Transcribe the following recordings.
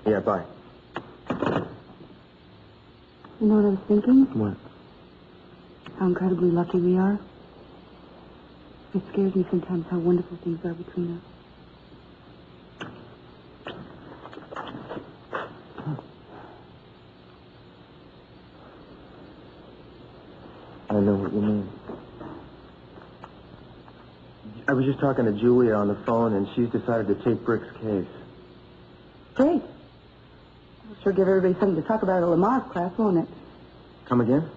Yeah, bye. You know what I was thinking? What? How incredibly lucky we are. It scares me sometimes how wonderful things are between us. I know what you mean. I was just talking to Julia on the phone, and she's decided to take Brick's case. Great. I'll sure give everybody something to talk about at Lamar's class, won't it? Come again?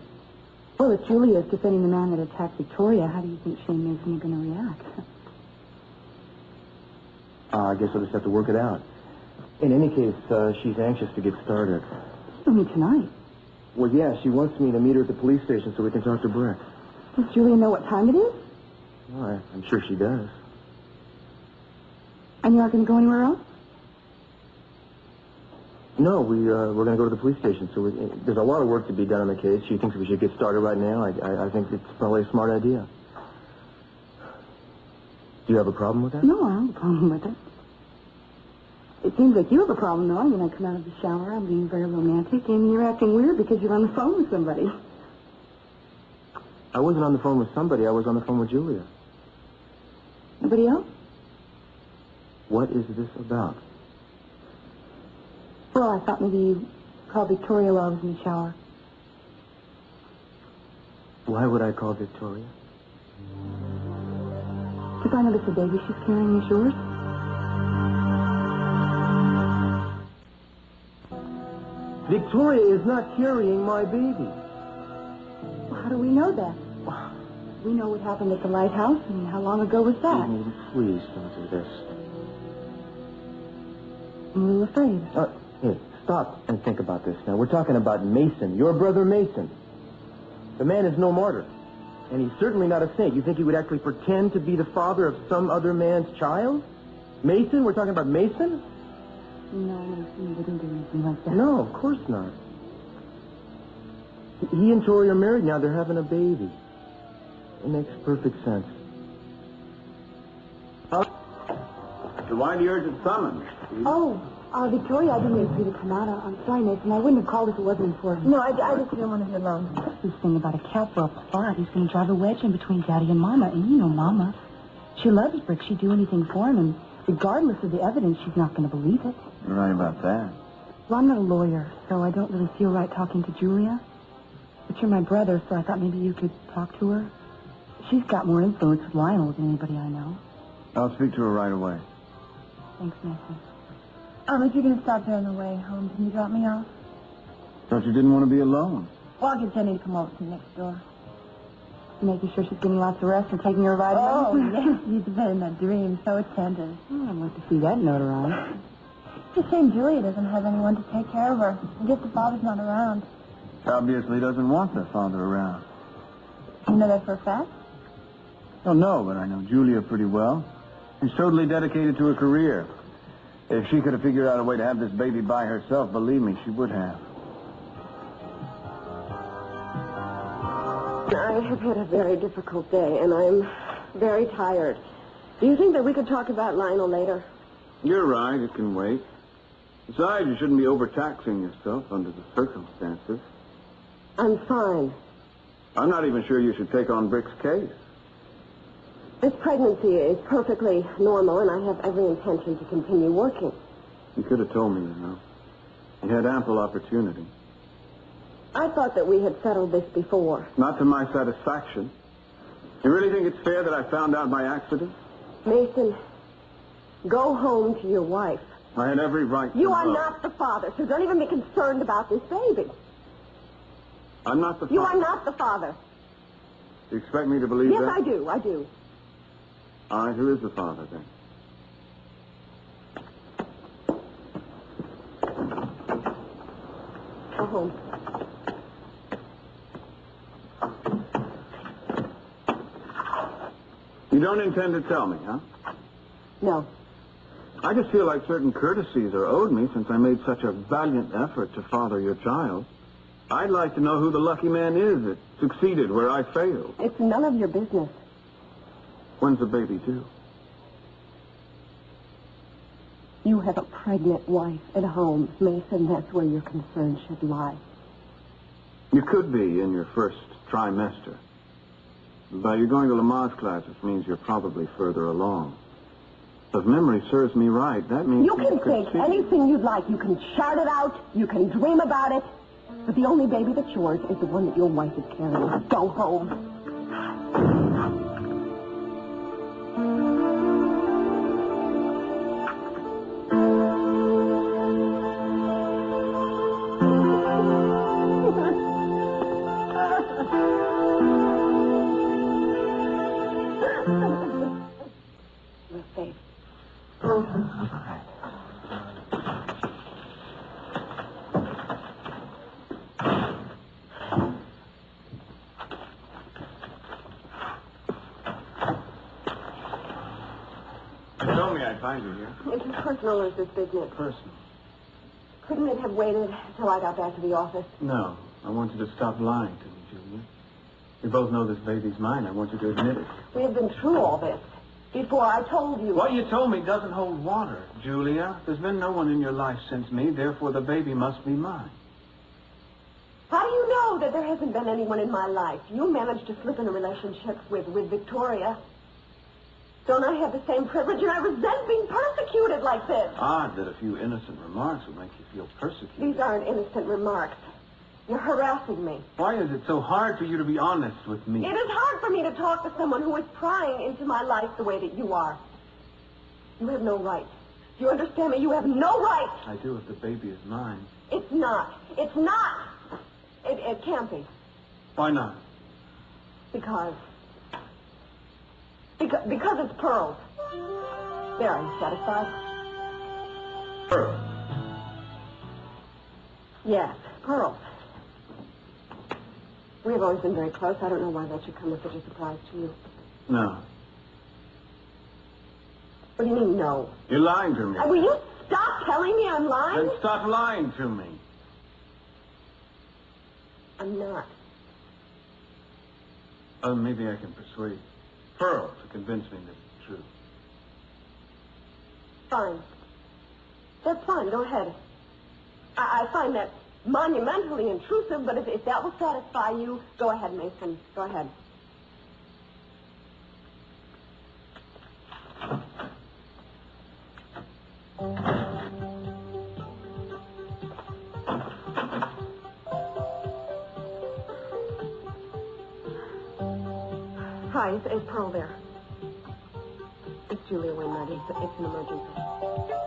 Well, if Julia is defending the man that attacked Victoria, how do you think Shane Mason is going to react? I guess we'll just have to work it out. In any case, she's anxious to get started. You mean tonight? Well, yeah, she wants me to meet her at the police station so we can talk to Brick. Does Julia know what time it is? Well, I'm sure she does. And you aren't going to go anywhere else? No, we're going to go to the police station. So there's a lot of work to be done on the case. She thinks we should get started right now. I think it's probably a smart idea. Do you have a problem with that? No, I don't have a problem with it. It seems like you have a problem, though. I mean, I come out of the shower, I'm being very romantic, and you're acting weird because you're on the phone with somebody. I wasn't on the phone with somebody. I was on the phone with Julia. Nobody else? What is this about? Well, I thought maybe you called Victoria while I was in the shower. Why would I call Victoria? To find out if the baby she's carrying is yours? Victoria is not carrying my baby. Well, how do we know that? We know what happened at the lighthouse, and how long ago was that? Please don't do this. I'm a little afraid. Hey, stop and think about this now. We're talking about Mason, your brother Mason. The man is no martyr, and he's certainly not a saint. You think he would actually pretend to be the father of some other man's child? Mason? We're talking about Mason? No, Mason wouldn't do anything like that. No, of course not. He and Tori are married now. They're having a baby. It makes perfect sense. So why the urgent summons? Oh, Victoria, I didn't mean for you to come out. I'm sorry, Mason. I wouldn't have called if it wasn't important. No, I just didn't want to be alone. This thing about a cat for a plot. He's going to drive a wedge in between Daddy and Mama. And you know Mama. She loves Brick. She'd do anything for him. And regardless of the evidence, she's not going to believe it. You're right about that. Well, I'm not a lawyer, so I don't really feel right talking to Julia. But you're my brother, so I thought maybe you could talk to her. She's got more influence with Lionel than anybody I know. I'll speak to her right away. Thanks, Mason. If you're going to stop there on the way home, can you drop me off? Thought you didn't want to be alone. Well, I'll get Jenny to come over from next door. Making sure she's getting lots of rest and taking her ride home? Yes, you've been in a dream, so attentive. I'd like to see that notarized. It's a shame Julia doesn't have anyone to take care of her. I guess the father's not around. She obviously doesn't want their father around. You know that for a fact? Oh, no, but I know Julia pretty well. She's totally dedicated to her career. If she could have figured out a way to have this baby by herself, believe me, she would have. I have had a very difficult day, and I'm very tired. Do you think that we could talk about Lionel later? You're right, it can wait. Besides, you shouldn't be overtaxing yourself under the circumstances. I'm fine. I'm not even sure you should take on Brick's case. This pregnancy is perfectly normal, and I have every intention to continue working. You could have told me, you know. You had ample opportunity. I thought that we had settled this before. Not to my satisfaction. You really think it's fair that I found out by accident? Mason, go home to your wife. I had every right to You are know. not the father, so don't even be concerned about this baby. I'm not the father. You are not the father. You expect me to believe Yes, that? I do. I do. All right, who is the father, then? Go home. You don't intend to tell me, huh? No. I just feel like certain courtesies are owed me since I made such a valiant effort to father your child. I'd like to know who the lucky man is that succeeded where I failed. It's none of your business. When's the baby due? You have a pregnant wife at home, Mason. That's where your concern should lie. You could be in your first trimester. But you're going to Lamar's class, which means you're probably further along. If memory serves me right, that means... You can think anything you'd like. You can chart it out. You can dream about it. But the only baby that's yours is the one that your wife is carrying. Go home. We're safe. You told me I'd find you here. It's as personal as this business. Personal. Couldn't it have waited till I got back to the office? No. I want you to stop lying to me, Julia. We both know this baby's mine. I want you to admit it. We have been through all this. Before I told you... What you told me doesn't hold water, Julia. There's been no one in your life since me, therefore the baby must be mine. How do you know that there hasn't been anyone in my life? You managed to slip in a relationship with Victoria. Don't I have the same privilege? And I resent being persecuted like this. Odd that a few innocent remarks would make you feel persecuted. These aren't innocent remarks. You're harassing me. Why is it so hard for you to be honest with me? It is hard for me to talk to someone who is prying into my life the way that you are. You have no right. Do you understand me? You have no right. I do if the baby is mine. It's not. It's not. It can't be. Why not? Because it's Pearl's. There, are you satisfied? Pearl. Yes, Pearl's. We've always been very close. I don't know why that should come as such a surprise to you. No. What do you mean, no? You're lying to me. Will you stop telling me I'm lying? Then stop lying to me. I'm not. Maybe I can persuade Pearl to convince me that it's true. Fine. That's fine. Go ahead. I find that monumentally intrusive, but if that will satisfy you, go ahead, Mason. Go ahead. Hi, it's Pearl there. It's Julia Wainwright. It's an emergency.